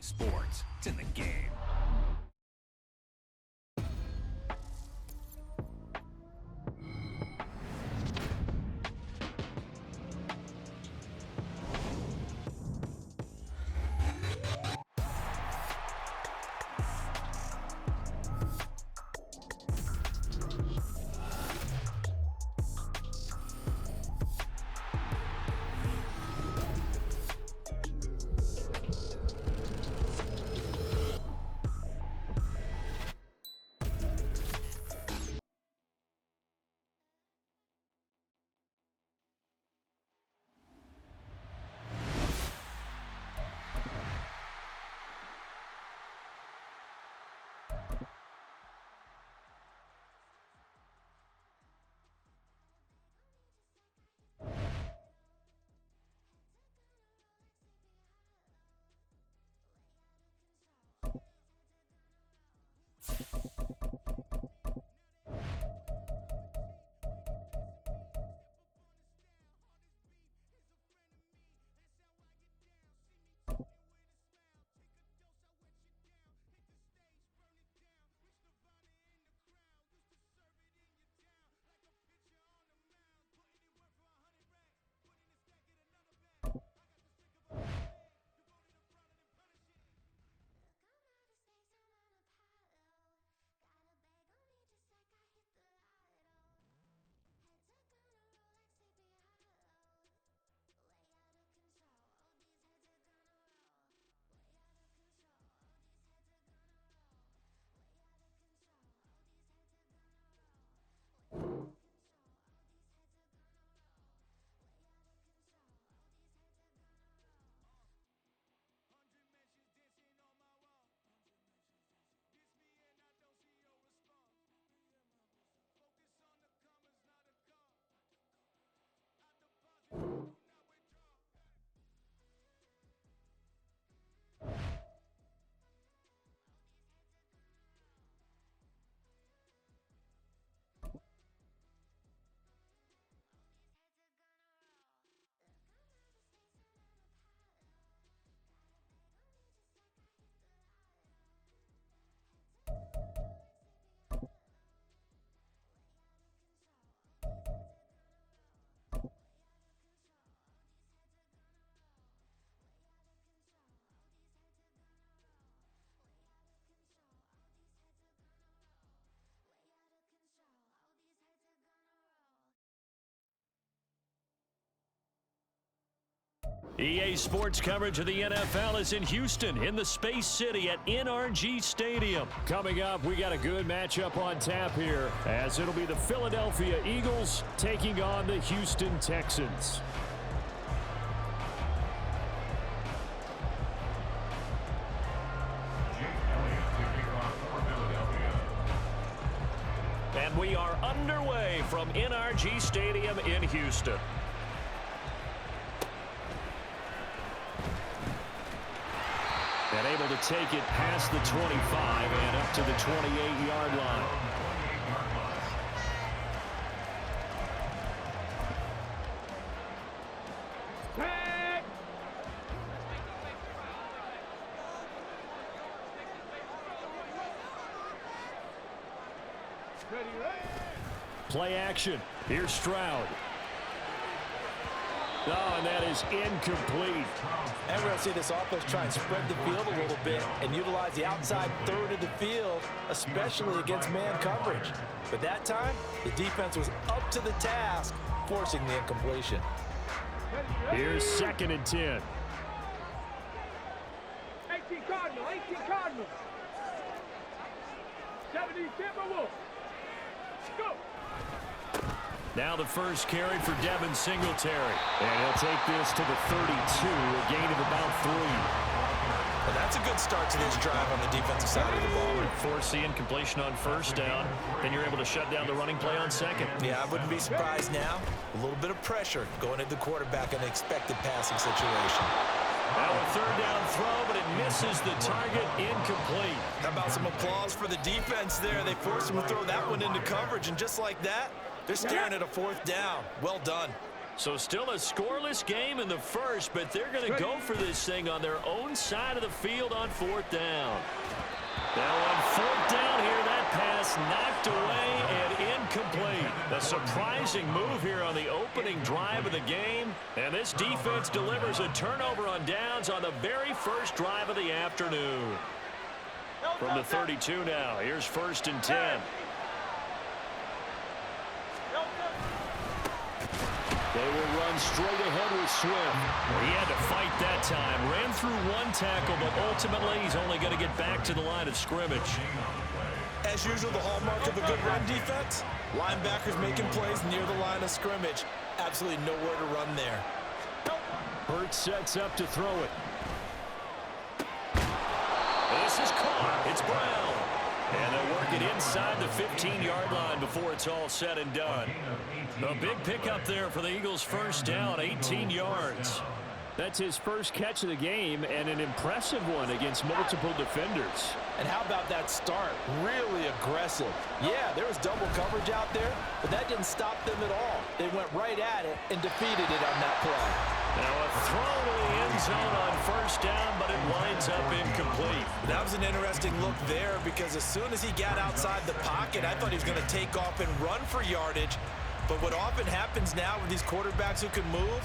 Sports. It's in the game. EA Sports coverage of the NFL is in Houston, in the Space City at NRG Stadium. Coming up, we got a good matchup on tap here, as it'll be the Philadelphia Eagles taking on the Houston Texans. And we are underway from NRG Stadium in Houston. And able to take it past the 25 and up to the 28-yard line. Play action. Here's Stroud. Oh, and that is incomplete. And we're going to see this offense try and spread the field a little bit and utilize the outside third of the field, especially against man coverage. But that time, the defense was up to the task, forcing the incompletion. Here's 2nd and 10. 18 Cardinal, 18 Cardinal. 70 Timberwolves. Go. Now the first carry for Devin Singletary. And he'll take this to the 32, a gain of about 3. Well, that's a good start to this drive on the defensive side of the ball. Force the incompletion on first down. Then you're able to shut down the running play on second. Yeah, I wouldn't be surprised now. A little bit of pressure going at the quarterback in an expected passing situation. Now a third down throw, but it misses the target, incomplete. How about some applause for the defense there? They forced him to throw that one into coverage, and just like that, they're staring at a 4th down. Well done. So still a scoreless game in the first, but they're going to go for this thing on their own side of the field on 4th down. Now on 4th down here, that pass knocked away and incomplete. A surprising move here on the opening drive of the game. And this defense delivers a turnover on downs on the very first drive of the afternoon. From the 32 now, here's 1st and 10. They will run straight ahead with Swift. He had to fight that time. Ran through one tackle, but ultimately he's only going to get back to the line of scrimmage. As usual, the hallmark of a good run defense, linebackers making plays near the line of scrimmage. Absolutely nowhere to run there. Hurts sets up to throw it. This is caught. It's Brown. And they'll work it inside the 15-yard line before it's all said and done. A big pickup there for the Eagles' first down, 18 yards. That's his first catch of the game and an impressive one against multiple defenders. And how about that start? Really aggressive. Yeah, there was double coverage out there, but that didn't stop them at all. They went right at it and defeated it on that play. Now a throw to the end zone on 1st down, but it winds up incomplete. That was an interesting look there because as soon as he got outside the pocket, I thought he was going to take off and run for yardage. But what often happens now with these quarterbacks who can move,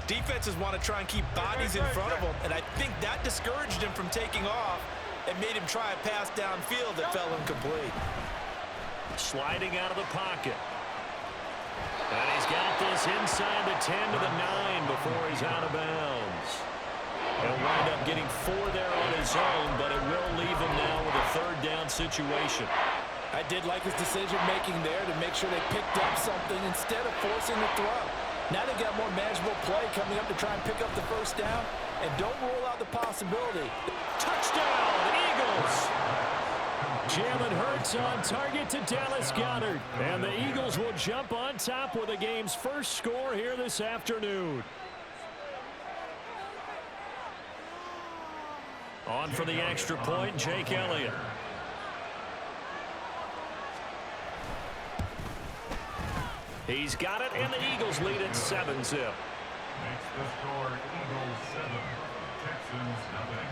defenses want to try and keep bodies in front of them, and I think that discouraged him from taking off and made him try a pass downfield that fell incomplete. Sliding out of the pocket. And he's got this inside the 10 to the 9 before he's out of bounds. He'll wind up getting 4 there on his own, but it will leave him now with a 3rd down situation. I did like his decision-making there to make sure they picked up something instead of forcing the throw. Now they got more manageable play coming up to try and pick up the 1st down, and don't rule out the possibility. Touchdown, Eagles! Jalen Hurts on target to Dallas Goedert. And the Eagles will jump on top with the game's first score here this afternoon. On for the extra point, Jake Elliott. He's got it, and the Eagles lead at 7-0. Makes the score Eagles 7, Texans nothing.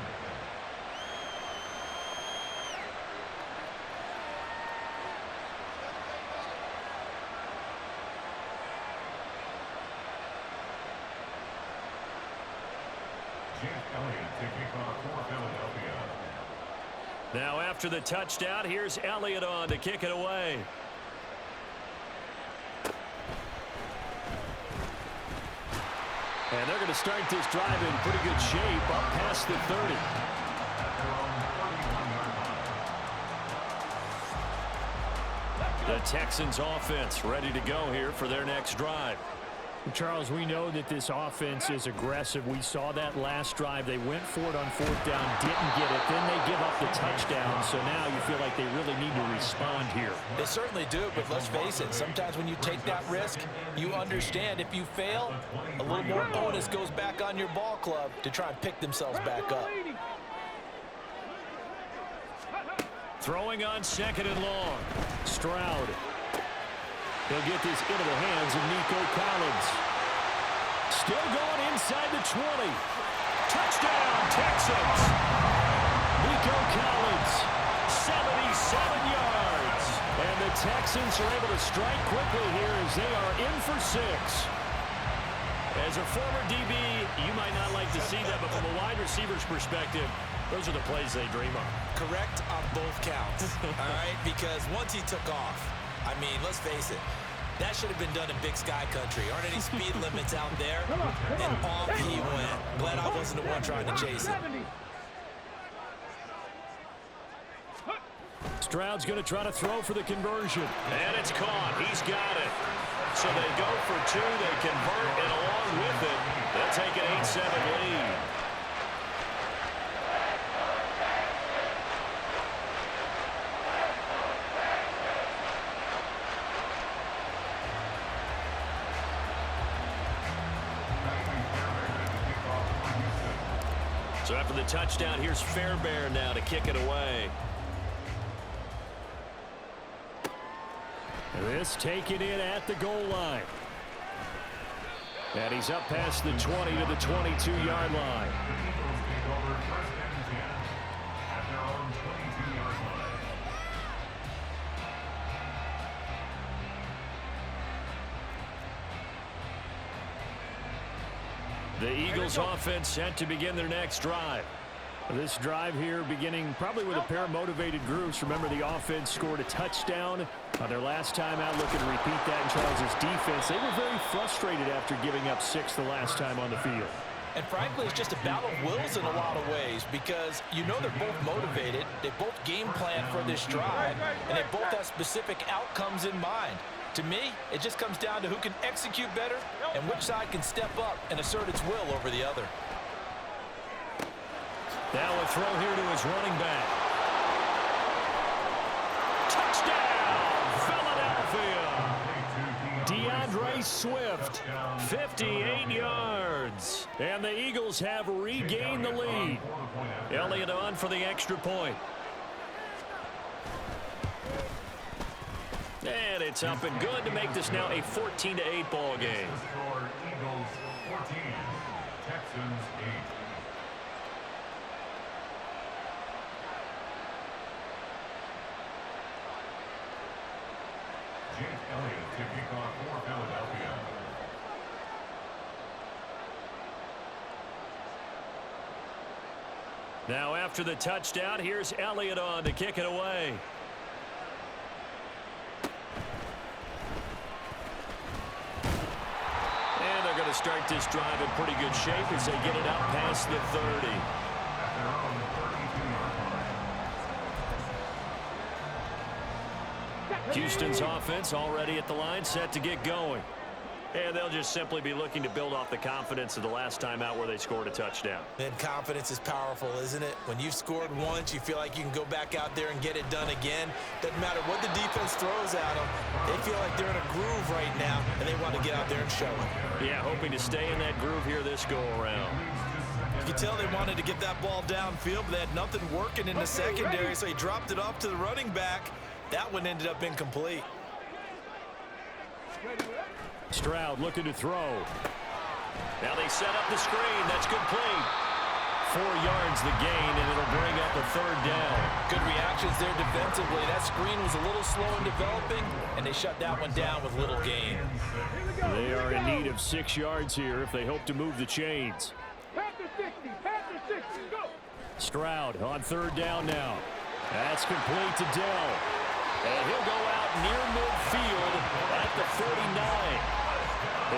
Now after the touchdown, here's Elliott on to kick it away. And they're going to start this drive in pretty good shape up past the 30. The Texans offense ready to go here for their next drive. Charles, we know that this offense is aggressive. We saw that last drive. They went for it on 4th down, didn't get it. Then they give up the touchdown. So now you feel like they really need to respond here. They certainly do, but let's face it. Sometimes when you take that risk, you understand if you fail, a little more onus goes back on your ball club to try and pick themselves back up. Throwing on 2nd and long. Stroud. He'll get this into the hands of Nico Collins. Still going inside the 20. Touchdown, Texans. Nico Collins, 77 yards. And the Texans are able to strike quickly here as they are in for 6. As a former DB, you might not like to see that, but from a wide receiver's perspective, those are the plays they dream of. Correct on both counts, all right? Because once he took off, I mean, let's face it, that should have been done in Big Sky Country. Aren't any speed limits out there? And off he went. Glad I wasn't the one trying to chase him. Stroud's going to try to throw for the conversion. And it's caught. He's got it. So they go for 2. They convert, and along with it, they'll take an 8-7 lead. So after the touchdown, here's Fairbairn now to kick it away. This taken in at the goal line. And he's up past the 20 to the 22-yard line. Eagles take over first and 10 at their own 22-yard line. The Eagles offense set to begin their next drive. This drive here beginning probably with a pair of motivated groups. Remember, the offense scored a touchdown on their last time out, looking to repeat that in Charles' defense. They were very frustrated after giving up 6 the last time on the field. And frankly, it's just a battle of wills in a lot of ways because you know they're both motivated, they both game plan for this drive, and they both have specific outcomes in mind. To me, it just comes down to who can execute better and which side can step up and assert its will over the other. Now a throw here to his running back. Touchdown, Philadelphia! DeAndre Swift, 58 yards. And the Eagles have regained the lead. Elliott on for the extra point. And it's up and good to make this now a 14-8 ball game. Eagles 14, Texans 8. Jake Elliott to kick off for Philadelphia. Now after the touchdown, here's Elliott on to kick it away. And they're going to start this drive in pretty good shape as they get it out past the 30. At their own 32-yard line. Houston's offense already at the line, set to get going. And they'll just simply be looking to build off the confidence of the last time out where they scored a touchdown. And confidence is powerful, isn't it? When you've scored once, you feel like you can go back out there and get it done again. Doesn't matter what the defense throws at them. They feel like they're in a groove right now, and they want to get out there and show it. Yeah, hoping to stay in that groove here this go-around. You can tell they wanted to get that ball downfield, but they had nothing working in the secondary, so he dropped it off to the running back. That one ended up incomplete. Stroud looking to throw. Now they set up the screen. That's complete. 4 yards the gain, and it'll bring up a third down. Good reactions there defensively. That screen was a little slow in developing, and they shut that one down with little gain. They are in need of 6 yards here if they hope to move the chains. Pass the 60, pass the 60, go! Stroud on third down now. That's complete to Dell. And he'll go out near midfield at the 49.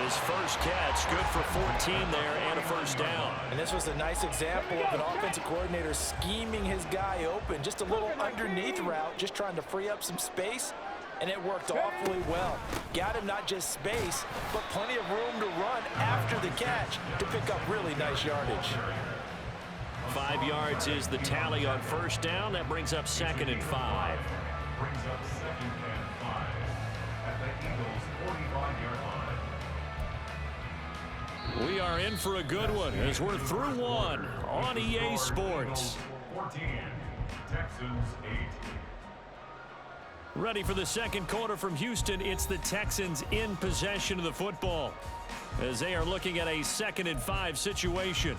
His first catch, good for 14 there and a first down. And this was a nice example of an offensive coordinator scheming his guy open. Just a little underneath route, just trying to free up some space, and it worked awfully well. Got him not just space, but plenty of room to run after the catch to pick up really nice yardage. 5 yards is the tally on first down. That brings up 2nd and 5. Brings up 2nd and 5 at the Eagles' 45-yard line. We are in for a good one as we're through one on EA Sports. 14, Texans 8. Ready for the second quarter from Houston. It's the Texans in possession of the football as they are looking at a 2nd and 5 situation.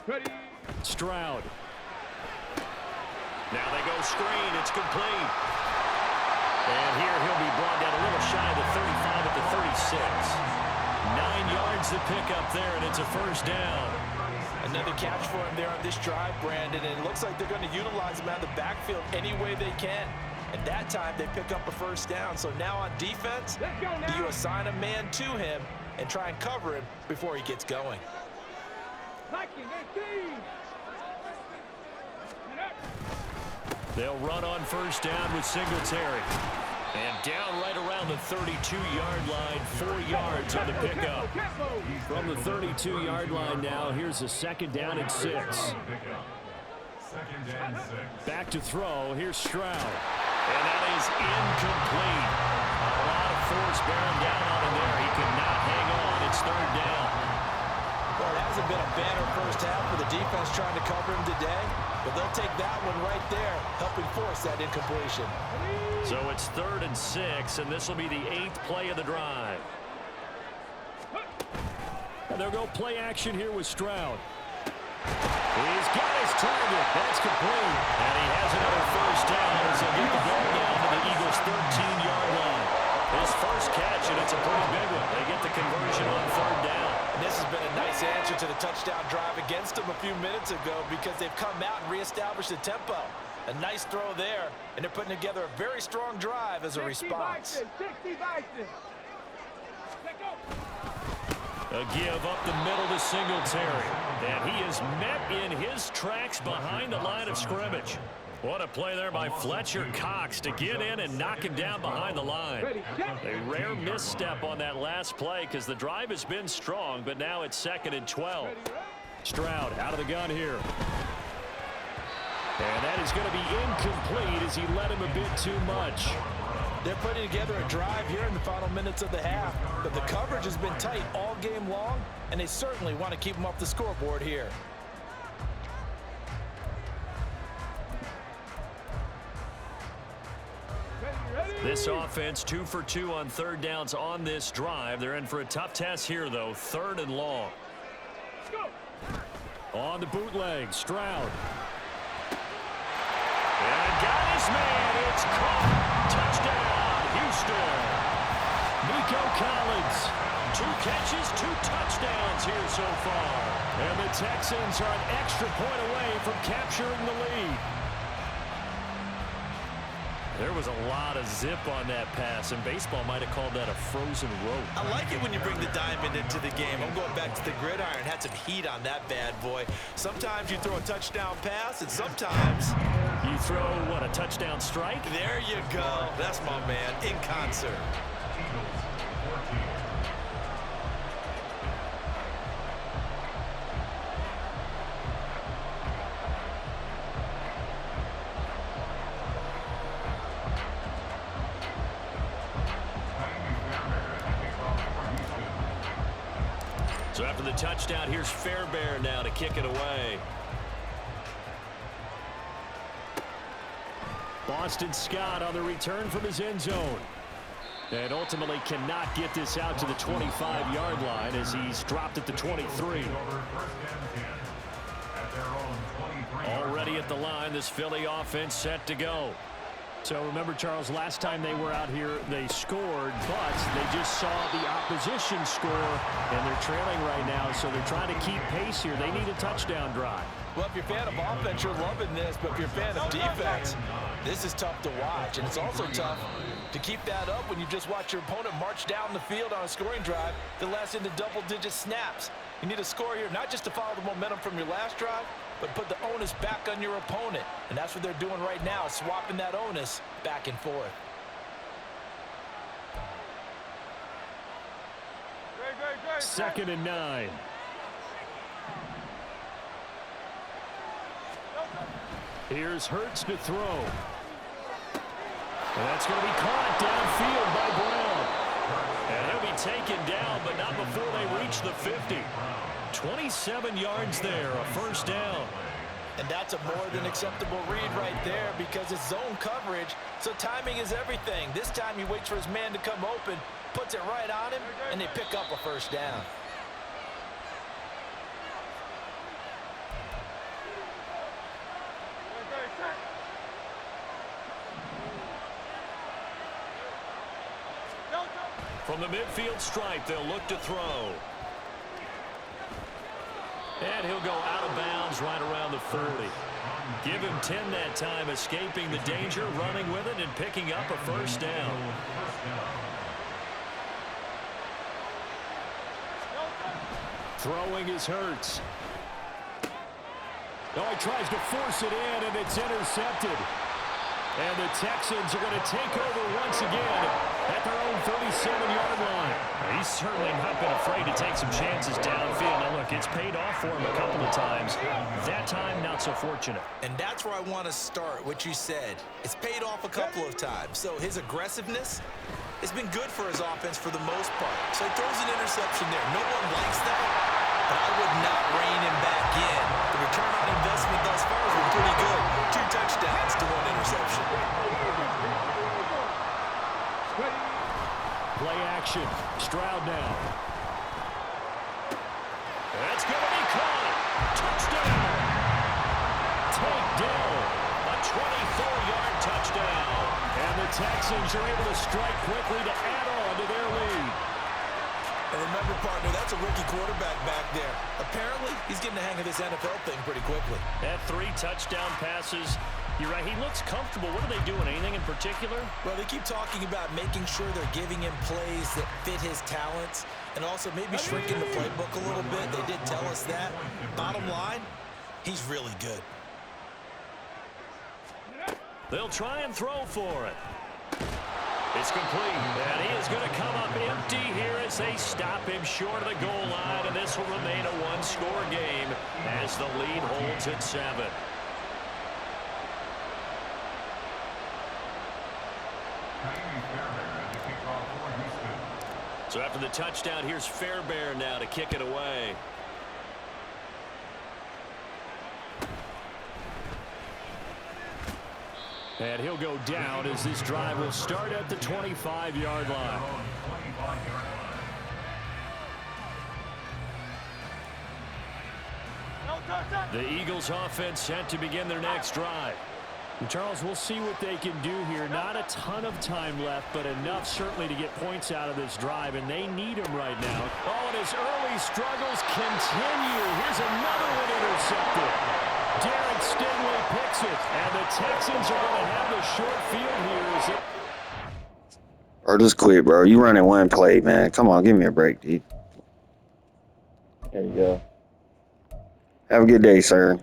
Ready? Stroud. Now they go screen. It's complete. And here he'll be brought down a little shy of the 35 at the 36. 9 yards to pick up there, and it's a first down. Another catch for him there on this drive, Brandon, and it looks like they're going to utilize him out of the backfield any way they can. And that time they pick up a first down. So now on defense, do you assign a man to him and try and cover him before he gets going? They'll run on first down with Singletary. And down right around the 32-yard line, 4 yards on the pickup. From the 32-yard line now, here's a 2nd down and 6. 2nd and 6. Back to throw. Here's Stroud. And that is incomplete. A lot of force bearing down on him there. He could not hang on. It's 3rd down. defense trying to cover him today, but they'll take that one right there, helping force that incompletion. So it's 3rd and 6, and this will be the 8th play of the drive. And they'll go play action here with Stroud. He's got his target. That's complete. And he has another first down as he'll get the ball down to the Eagles' 13-yard line. His first catch, and it's a pretty big one. They get the conversion on 3rd down. And this has been a nice answer to the touchdown drive against them a few minutes ago because they've come out and reestablished the tempo. A nice throw there, and they're putting together a very strong drive as a response. 60 Bison. Let go. A give up the middle to Singletary. And he is met in his tracks behind the line of scrimmage. What a play there by Fletcher Cox to get in and knock him down behind the line. A rare misstep on that last play because the drive has been strong, but now it's 2nd and 12. Stroud out of the gun here. And that is going to be incomplete as he led him a bit too much. They're putting together a drive here in the final minutes of the half, but the coverage has been tight all game long, and they certainly want to keep them off the scoreboard here. This offense 2 for 2 on 3rd downs on this drive. They're in for a tough test here, though. 3rd and long. On the bootleg, Stroud. And got his man. It's caught. Touchdown, Houston. Nico Collins. 2 catches, 2 touchdowns here so far. And the Texans are an extra point away from capturing the lead. There was a lot of zip on that pass, and baseball might have called that a frozen rope. I like it when you bring the diamond into the game. I'm going back to the gridiron. Had some heat on that bad boy. Sometimes you throw a touchdown pass, and sometimes you throw, what, a touchdown strike? There you go. That's my man, in concert. Eagles 14. So after the touchdown, here's Fairbairn now to kick it away. Boston Scott on the return from his end zone. And ultimately cannot get this out to the 25-yard line as he's dropped at the 23. Already at the line, this Philly offense set to go. So remember, Charles, last time they were out here, they scored, but they just saw the opposition score, and they're trailing right now, so they're trying to keep pace here. They need a touchdown drive. Well, if you're a fan of offense, you're loving this, but if you're a fan of defense, this is tough to watch, and it's also tough to keep that up when you just watch your opponent march down the field on a scoring drive that lasts into double-digit snaps. You need a score here, not just to follow the momentum from your last drive, but put the onus back on your opponent. And that's what they're doing right now, swapping that onus back and forth. Great. 2nd and 9. Here's Hurts to throw. And that's going to be caught downfield by Brown. And he'll be taken down, but not before they reach the 50. 27 yards there, a first down. And that's a more than acceptable read right there because it's zone coverage, so timing is everything. This time he waits for his man to come open, puts it right on him, and they pick up a first down. From the midfield stripe, they'll look to throw. And he'll go out of bounds right around the 40. Give him 10 that time, escaping the danger, running with it, and picking up a first down. Throwing is Hurts. Oh, he tries to force it in, and it's intercepted. And the Texans are going to take over once again at their own 37-yard line. He's certainly not been afraid to take some chances downfield. Now, look, it's paid off for him a couple of times. That time, not so fortunate. And that's where I want to start, what you said. It's paid off a couple of times. So his aggressiveness has been good for his offense for the most part. So he throws an interception there. No one likes that. but I would not rein him back in. The return on investment thus far has been pretty good. 2 touchdowns to 1 interception. Play action. Stroud now. That's going to be caught. Touchdown. Takedown. A 24-yard touchdown. And the Texans are able to strike quickly to add on to their lead. And remember, partner, that's a rookie quarterback back there. Apparently, he's getting the hang of this NFL thing pretty quickly. That 3 touchdown passes. You're right, he looks comfortable. What are they doing? Anything in particular? Well, they keep talking about making sure they're giving him plays that fit his talents and also maybe shrinking the playbook a little bit. They did tell us that. Bottom line, he's really good. They'll try and throw for it. It's complete, and he is going to come up empty here as they stop him short of the goal line, and this will remain a 1-score game as the lead holds at 7. So after the touchdown, here's Fairbairn now to kick it away. And he'll go down as this drive will start at the 25-yard line. The Eagles offense set to begin their next drive. And Charles, we'll see what they can do here. Not a ton of time left, but enough certainly to get points out of this drive, and they need them right now. Oh, and his early struggles continue. Here's another one intercepted. Derek Stingley picks it, and the Texans are going to have the short field here. Bro, just quit, bro. You running one play, man. Come on, give me a break, dude. There you go. Have a good day, sir.